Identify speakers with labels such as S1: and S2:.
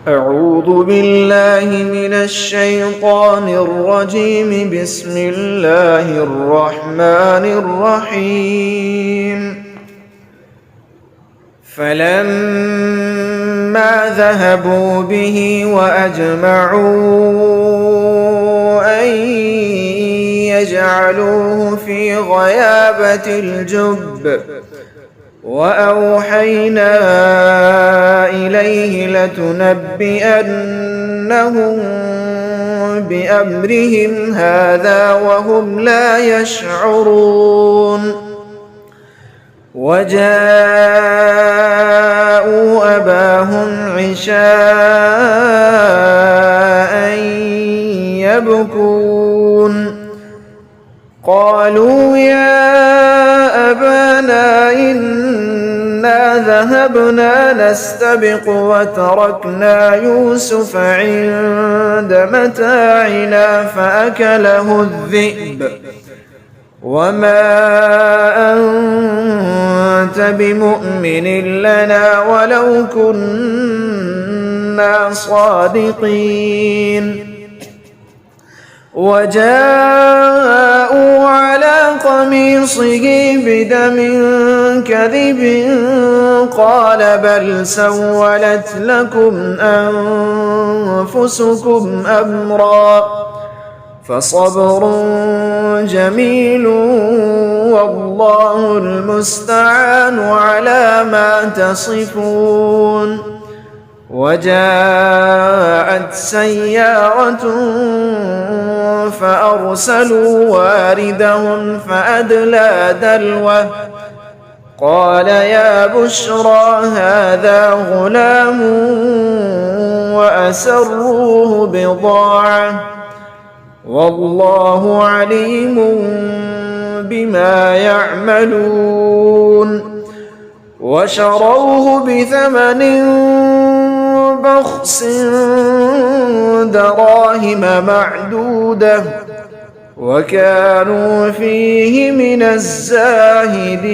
S1: أعوذ بالله من الشيطان الرجيم. بسم الله الرحمن الرحيم. فلما ذهبوا به وأجمعوا أن يجعلوه في غيابة الجب وأوحينا إليه لتنبئنهم بأمرهم هذا وهم لا يشعرون. وجاءوا أباهم عشاء يبكون قالوا يا أبانا إنا ذهبنا نستبق وتركنا يوسف عند متاعنا فأكله الذئب وما أنت بمؤمن لنا ولو كنا صادقين. وجاءوا على قميصه بدم كذب قال بل سولت لكم أنفسكم أمرا فصبر جميل والله المستعان على ما تصفون. وجاءت سيارة فأرسلوا واردهم فأدلى دلوه قال يا بشرى هذا غلام وأسروه بضاعة والله عليم بما يعملون. وشروه بثمن بخس دراهم معدودة وكانوا فيه من الزاهدين.